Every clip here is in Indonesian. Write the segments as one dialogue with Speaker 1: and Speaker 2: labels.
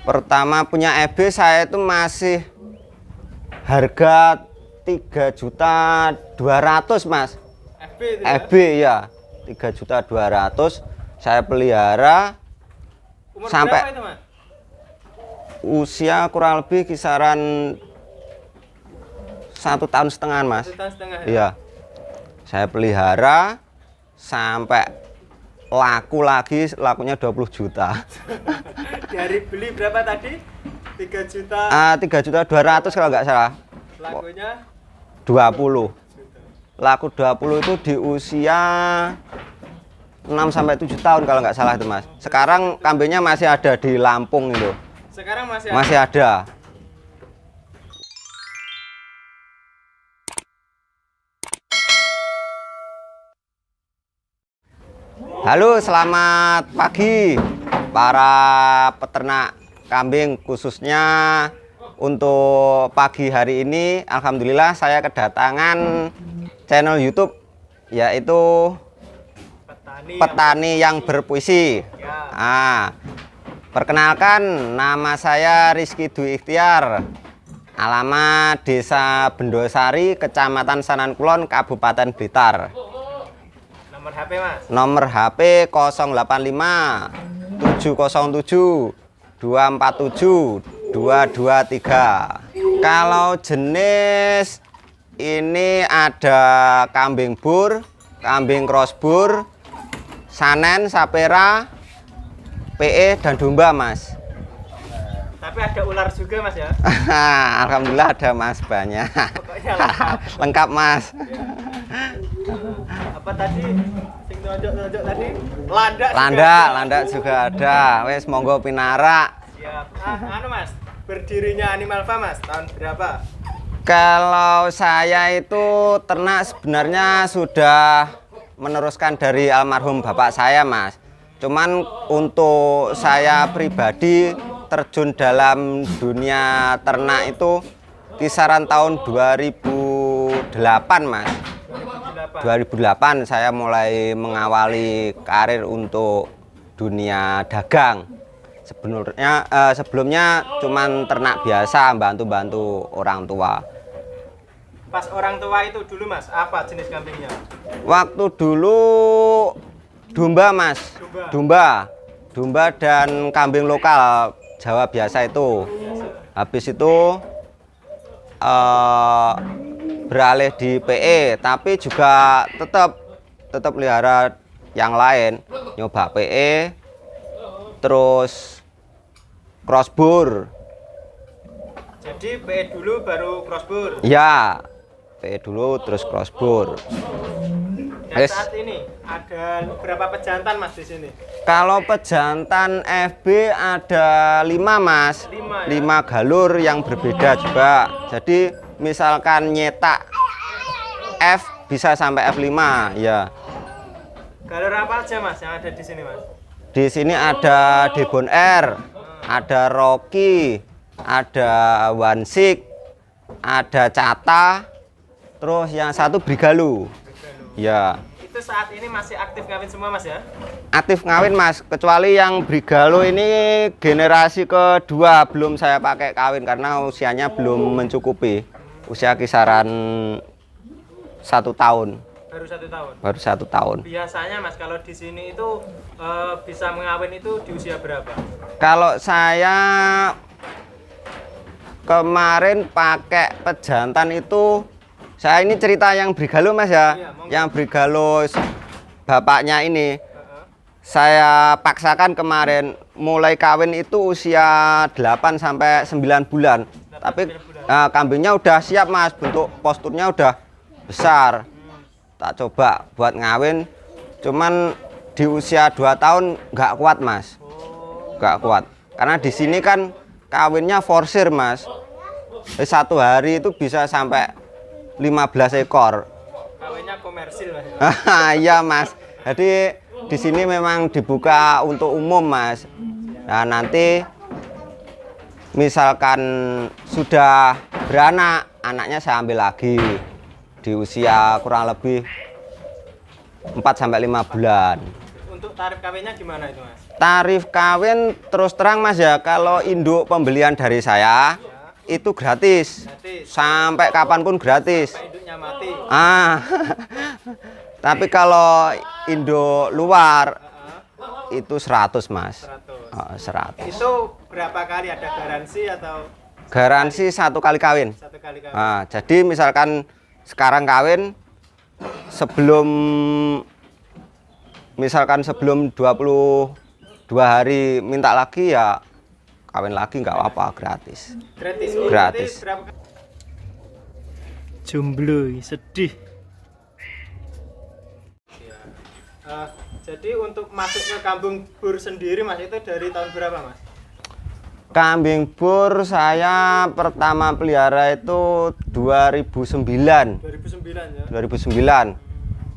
Speaker 1: Pertama punya EB saya itu masih harga 3.200.000 Mas.
Speaker 2: FB itu
Speaker 1: EB ya 3.200.000 saya pelihara.
Speaker 2: Umur
Speaker 1: sampai
Speaker 2: berapa itu, Mas?
Speaker 1: Usia kurang lebih kisaran 1,5 tahun Mas.
Speaker 2: 1,5 tahun ya?
Speaker 1: Iya, saya pelihara sampai laku lagi, lakunya 20 juta.
Speaker 2: Dari beli berapa tadi? 3 juta.
Speaker 1: 3.200.000 kalau nggak salah.
Speaker 2: Lakunya
Speaker 1: 20. Laku 20 itu di usia 6 sampai 7 tahun kalau nggak salah itu Mas. Sekarang kambingnya masih ada di Lampung itu.
Speaker 2: sekarang masih
Speaker 1: Masih ada. Halo, selamat pagi para peternak kambing, khususnya untuk pagi hari ini alhamdulillah saya kedatangan channel YouTube yaitu Petani yang Berpuisi.
Speaker 2: ya.
Speaker 1: Perkenalkan, nama saya Rizky Dwi Ikhtiar. Alamat Desa Bendosari, Kecamatan Sanankulon, Kabupaten Blitar.
Speaker 2: Nomor HP, Mas?
Speaker 1: Nomor HP 085 707 247 223. Kalau jenis ini ada kambing bur, kambing crossbur, sanen, sapera, PE dan domba Mas.
Speaker 2: Tapi ada ular juga, Mas ya?
Speaker 1: Alhamdulillah ada Mas, banyak.
Speaker 2: Pokoknya lengkap.
Speaker 1: Lengkap Mas.
Speaker 2: Apa tadi? Sing tonjok tadi? Landak.
Speaker 1: Landak juga ada. Wes monggo pinara.
Speaker 2: Siap. Anu Mas, berdirinya Animal Farm Mas, tahun berapa?
Speaker 1: Kalau saya itu ternak sebenarnya sudah meneruskan dari almarhum bapak saya Mas. Cuman untuk saya pribadi terjun dalam dunia ternak itu kisaran tahun 2008 Mas. 2008 saya mulai mengawali karir untuk dunia dagang. Sebelumnya cuman ternak biasa, bantu-bantu orang tua.
Speaker 2: Pas orang tua itu dulu Mas, apa jenis kambingnya?
Speaker 1: Waktu dulu domba Mas, domba dan kambing lokal Jawa biasa itu. Habis itu beralih di PE, tapi juga tetap pelihara yang lain, nyoba PE, terus crossbur.
Speaker 2: Jadi PE dulu baru crossbur.
Speaker 1: Ya, PE dulu terus crossbur.
Speaker 2: Dan saat ini ada berapa pejantan Mas di sini?
Speaker 1: Kalau pejantan FB ada 5 Mas,
Speaker 2: 5
Speaker 1: 5 galur yang berbeda juga. Jadi misalkan nyetak F bisa sampai F5 ya.
Speaker 2: Galur apa aja Mas yang ada di sini Mas?
Speaker 1: Di sini ada Debon R, ada Rocky, ada Wansik, ada Cata, terus yang satu Brigalo. Ya.
Speaker 2: Itu saat ini masih aktif kawin semua Mas ya?
Speaker 1: Aktif ngawin Mas, kecuali yang Brigalo ini generasi kedua belum saya pakai kawin karena usianya belum mencukupi. Usia kisaran 1 tahun.
Speaker 2: Baru 1 tahun.
Speaker 1: Baru 1 tahun.
Speaker 2: Biasanya Mas kalau di sini itu bisa mengawin itu di usia berapa?
Speaker 1: Kalau saya kemarin pakai pejantan itu, saya ini cerita yang Brigalo Mas ya.
Speaker 2: Iya,
Speaker 1: yang Brigalo bapaknya ini. Saya paksakan kemarin mulai kawin itu usia 8 sampai 9 bulan.
Speaker 2: 8,
Speaker 1: Tapi
Speaker 2: 9 bulan.
Speaker 1: kambingnya udah siap Mas, bentuk posturnya udah besar. Tak coba buat ngawin, cuman di usia 2 tahun nggak kuat Mas. Nggak kuat. Karena di sini kan kawinnya forsir Mas. 1 hari itu bisa sampai 15 ekor.
Speaker 2: Kawinnya komersil Mas.
Speaker 1: Iya Mas. Jadi di sini memang dibuka untuk umum Mas. Nah nanti misalkan sudah beranak, anaknya saya ambil lagi di usia kurang lebih 4 sampai 5 bulan.
Speaker 2: Untuk tarif kawinnya gimana itu Mas?
Speaker 1: Tarif kawin terus terang Mas ya, kalau induk pembelian dari saya itu gratis. Sampai kapanpun gratis.
Speaker 2: Sampai induknya mati.
Speaker 1: Tapi kalau induk luar itu 100 Mas. 100.
Speaker 2: Itu berapa kali ada garansi atau?
Speaker 1: Garansi 1 kali kawin.
Speaker 2: 1 kali kawin.
Speaker 1: Jadi misalkan sekarang kawin, misalkan sebelum 22 hari minta lagi ya kawin lagi nggak apa-apa, gratis. Gratis.
Speaker 2: Jomblo sedih. Jadi untuk masuk ke Kambing Bur sendiri Mas itu dari tahun berapa Mas?
Speaker 1: Kambing Bur saya pertama pelihara itu 2009.
Speaker 2: 2009 ya.
Speaker 1: 2009.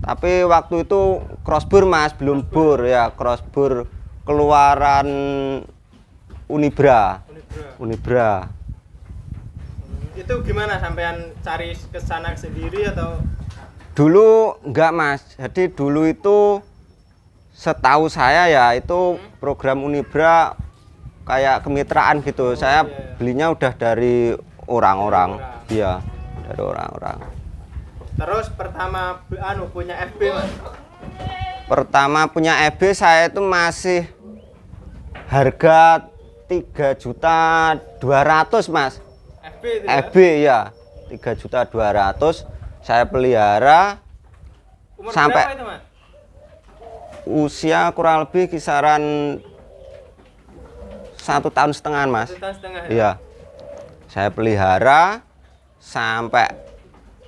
Speaker 1: Tapi waktu itu cross bur Mas, belum bur ya, cross bur keluaran Unibra.
Speaker 2: Itu gimana sampean cari ke sana sendiri atau?
Speaker 1: Dulu enggak Mas. Jadi dulu itu setahu saya ya itu program Unibra kayak kemitraan gitu. Saya belinya udah dari orang-orang. Iya, dari orang-orang.
Speaker 2: Terus pertama punya FB Mas?
Speaker 1: Pertama punya FB saya itu masih harga 3.200.000 Mas.
Speaker 2: FB itu ya?
Speaker 1: FB ya, 3.200.000 saya pelihara.
Speaker 2: Umur
Speaker 1: sampai
Speaker 2: berapa itu Mas?
Speaker 1: Usia kurang lebih kisaran 1,5 tahun Mas.
Speaker 2: 1,5 tahun ya?
Speaker 1: Iya. Saya pelihara sampai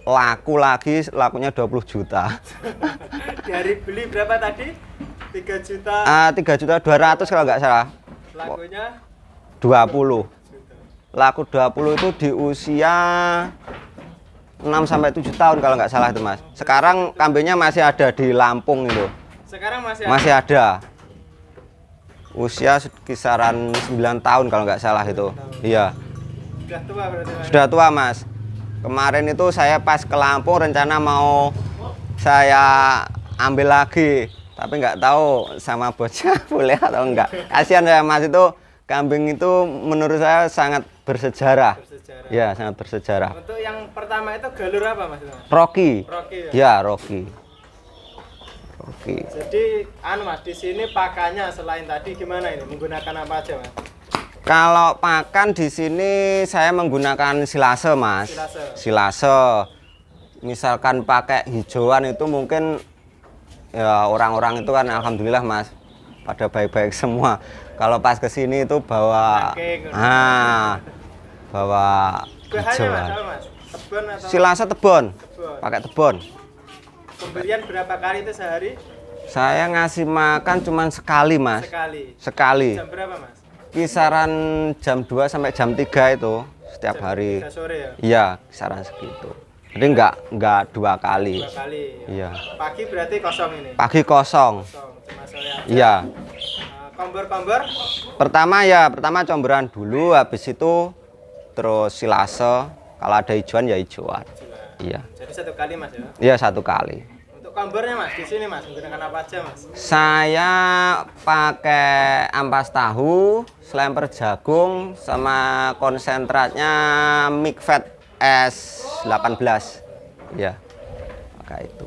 Speaker 1: laku lagi, lakunya 20 juta.
Speaker 2: Dari beli berapa tadi? 3 juta.
Speaker 1: 3.200.000 kalau nggak salah.
Speaker 2: Lakunya
Speaker 1: 20. Laku 20 itu di usia 6 sampai 7 tahun kalau nggak salah itu Mas. Sekarang kambingnya masih ada di Lampung itu.
Speaker 2: Sekarang
Speaker 1: masih ada. Usia kisaran 9 tahun kalau nggak salah itu. Iya.
Speaker 2: Sudah tua berarti Mas?
Speaker 1: Sudah tua Mas. Kemarin itu saya pas ke Lampung rencana mau saya ambil lagi, tapi nggak tahu sama bocah boleh atau enggak. Kasihan saya Mas, itu kambing itu menurut saya sangat bersejarah. Ya, sangat bersejarah.
Speaker 2: Untuk yang pertama itu galur apa Mas?
Speaker 1: Rocky.
Speaker 2: Rocky
Speaker 1: ya? Ya, Rocky.
Speaker 2: Jadi Mas, di sini pakannya selain tadi gimana ini? Menggunakan apa aja Mas?
Speaker 1: Kalau pakan di sini saya menggunakan silase Mas. Silase. Misalkan pakai hijauan itu mungkin ya orang-orang itu kan alhamdulillah Mas pada baik-baik semua. Kalau pas ke sini itu bawa hijauan.
Speaker 2: Mas? Tebon atau?
Speaker 1: Silase tebon. Pakai tebon.
Speaker 2: Pembelian berapa kali itu sehari?
Speaker 1: Saya ngasih makan cuman sekali Mas. Sekali.
Speaker 2: Jam berapa Mas?
Speaker 1: Kisaran jam 2 sampai jam 3 itu setiap hari.
Speaker 2: Sore ya?
Speaker 1: Iya, kisaran segitu. Jadi enggak 2 kali.
Speaker 2: 2 kali.
Speaker 1: Iya.
Speaker 2: Pagi berarti kosong ini.
Speaker 1: Pagi kosong.
Speaker 2: Cuma sore aja.
Speaker 1: Iya.
Speaker 2: Kompor-kompor?
Speaker 1: Pertama comberan dulu, habis itu terus silase. Kalau ada hijauan ya hijauan. Iya.
Speaker 2: Jadi 1 kali Mas ya?
Speaker 1: Iya, 1 kali.
Speaker 2: Untuk kombornya Mas di sini Mas menggunakan apa aja Mas?
Speaker 1: Saya pakai ampas tahu, selemper jagung, sama konsentratnya Mikvet S18. Ya, pakai itu.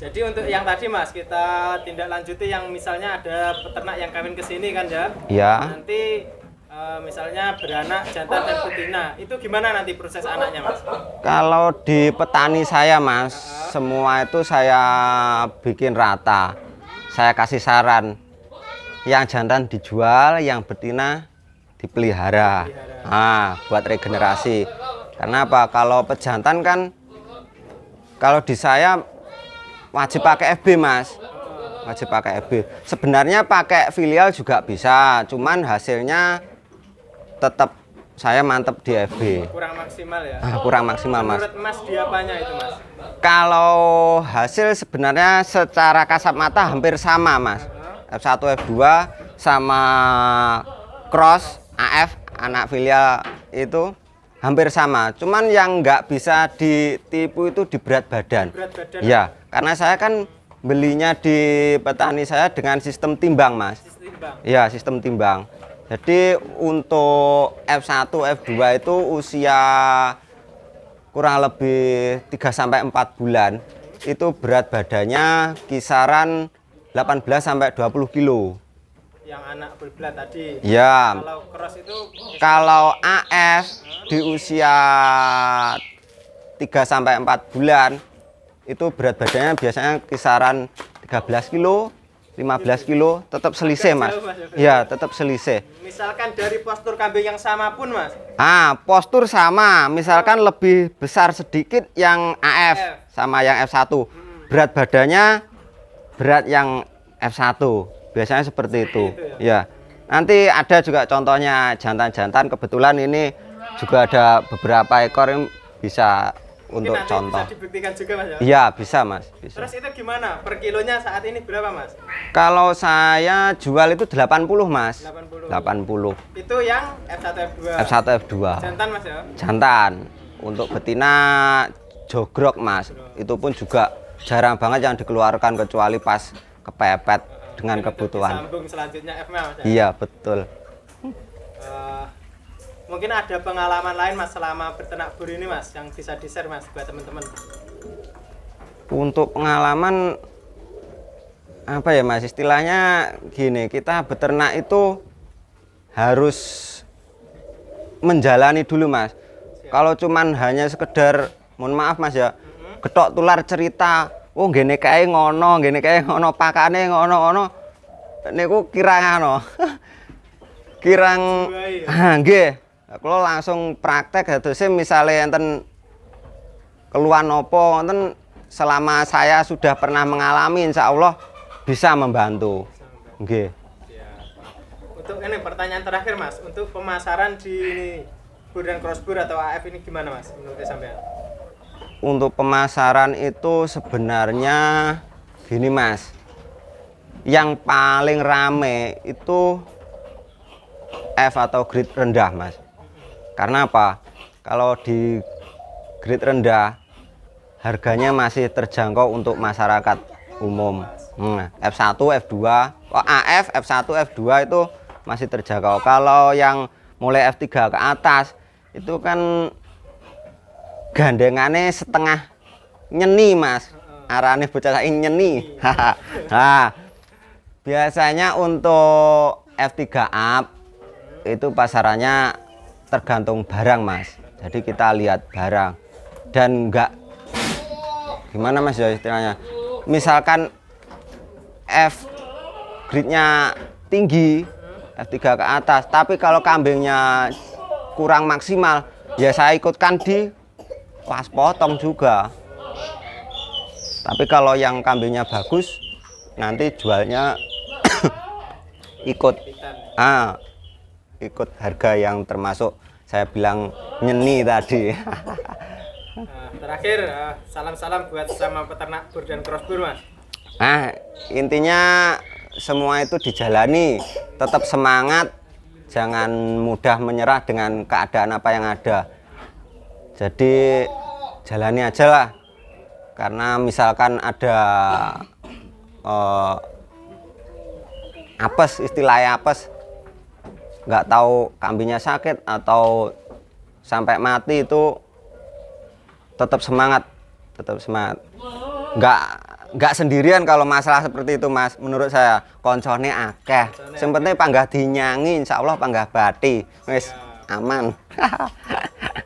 Speaker 2: Jadi untuk yang tadi Mas, kita tindak lanjuti yang misalnya ada peternak yang kawin ke sini kan ya?
Speaker 1: Iya.
Speaker 2: Nanti misalnya beranak jantan dan betina, itu gimana nanti proses anaknya Mas?
Speaker 1: Kalau di petani saya Mas, semua itu saya bikin rata. Saya kasih saran, yang jantan dijual, yang betina dipelihara. Buat regenerasi. Karena apa? Kalau pejantan kan, kalau di saya wajib pakai FB Mas. Wajib pakai FB. Sebenarnya pakai filial juga bisa, cuman hasilnya tetap saya mantep di FB.
Speaker 2: Kurang maksimal ya?
Speaker 1: Kurang maksimal Mas.
Speaker 2: Menurut Mas di apanya itu Mas?
Speaker 1: Kalau hasil sebenarnya secara kasat mata hampir sama Mas. F1, F2 sama cross AF anak filial itu hampir sama. Cuman yang nggak bisa ditipu itu di berat badan.
Speaker 2: Berat badan.
Speaker 1: Ya, karena saya kan belinya di petani saya dengan sistem timbang, Mas.
Speaker 2: Sistem timbang.
Speaker 1: Iya, sistem timbang. Jadi untuk F1, F2 itu usia kurang lebih 3 sampai 4 bulan. Itu berat badannya kisaran 18 sampai 20 kilo.
Speaker 2: Yang anak berbelat tadi.
Speaker 1: Ya.
Speaker 2: Kalau cross itu
Speaker 1: Kalau AF di usia 3 sampai 4 bulan itu berat badannya biasanya kisaran 13 kilo, 15 kilo, tetap selisih, Mas.
Speaker 2: Jauh, Mas, ya.
Speaker 1: Iya, tetap selisih.
Speaker 2: misalkan dari postur kambing yang sama pun, Mas.
Speaker 1: Postur sama, misalkan lebih besar sedikit yang AF sama yang F1. Berat badannya berat yang F1. Biasanya seperti itu. Ya. Nanti ada juga contohnya jantan-jantan, kebetulan ini juga ada beberapa ekor yang bisa untuk
Speaker 2: Mungkin nanti
Speaker 1: contoh.
Speaker 2: bisa dibuktikan juga, Mas, ya?
Speaker 1: Iya, bisa, Mas. Bisa.
Speaker 2: Terus itu gimana? Per kilonya saat ini berapa, Mas?
Speaker 1: Kalau saya jual itu 80, Mas.
Speaker 2: 80.
Speaker 1: 80.
Speaker 2: Itu yang F1 F2.
Speaker 1: F1 F2.
Speaker 2: Jantan, Mas, ya?
Speaker 1: Jantan. Untuk betina jogrok, Mas. Itu pun juga jarang banget yang dikeluarkan kecuali pas kepepet dengan
Speaker 2: Mungkin untuk
Speaker 1: kebutuhan.
Speaker 2: disambung selanjutnya F, Mas, ya?
Speaker 1: Iya, betul.
Speaker 2: Mungkin ada pengalaman lain, Mas, selama berternak bur ini, Mas, yang bisa di-share, Mas, buat teman-teman.
Speaker 1: Untuk pengalaman apa ya, Mas, istilahnya gini, kita beternak itu harus menjalani dulu, Mas. Kalau cuman hanya sekedar, mohon maaf, Mas, ya, getok tular cerita, oh gini kae ngono, pakane ngono, niku kirang ano. Kirang nggih. Kalau langsung praktek terus misalnya enten keluhan opo enten, selama saya sudah pernah mengalami, insya Allah bisa membantu. Nggih.
Speaker 2: Ya. Untuk ini pertanyaan terakhir, Mas, untuk pemasaran di bur dan cross bur atau AF ini gimana, Mas, menurut sampean?
Speaker 1: Untuk pemasaran itu sebenarnya gini, Mas. Yang paling rame itu F atau grade rendah, Mas. Karena apa? Kalau di grade rendah harganya masih terjangkau untuk masyarakat umum. F1, F2, AF, F1, F2 itu masih terjangkau. Kalau yang mulai F3 ke atas itu kan gandengannya setengah nyeni, Mas. Arane bocah saiki nyeni. Nah, biasanya untuk F3 up itu pasarannya tergantung barang, Mas. Jadi kita lihat barang dan enggak gimana, Mas, ya istilahnya. Misalkan F grade-nya tinggi, F3 ke atas, tapi kalau kambingnya kurang maksimal, ya saya ikutkan di pas potong juga. Tapi kalau yang kambingnya bagus, nanti jualnya ikut ikut harga yang termasuk saya bilang nyeni tadi.
Speaker 2: Terakhir, salam-salam buat sama peternak bur dan cross bur, Mas.
Speaker 1: Intinya semua itu dijalani, tetap semangat, jangan mudah menyerah dengan keadaan apa yang ada. Jadi jalani aja lah, karena misalkan ada apes, istilahnya apes, nggak tahu kambingnya sakit atau sampai mati, itu tetap semangat, nggak sendirian kalau masalah seperti itu, Mas. Menurut saya koncone akeh, yang penting panggah dinyangi, insya Allah panggah bati, wis aman.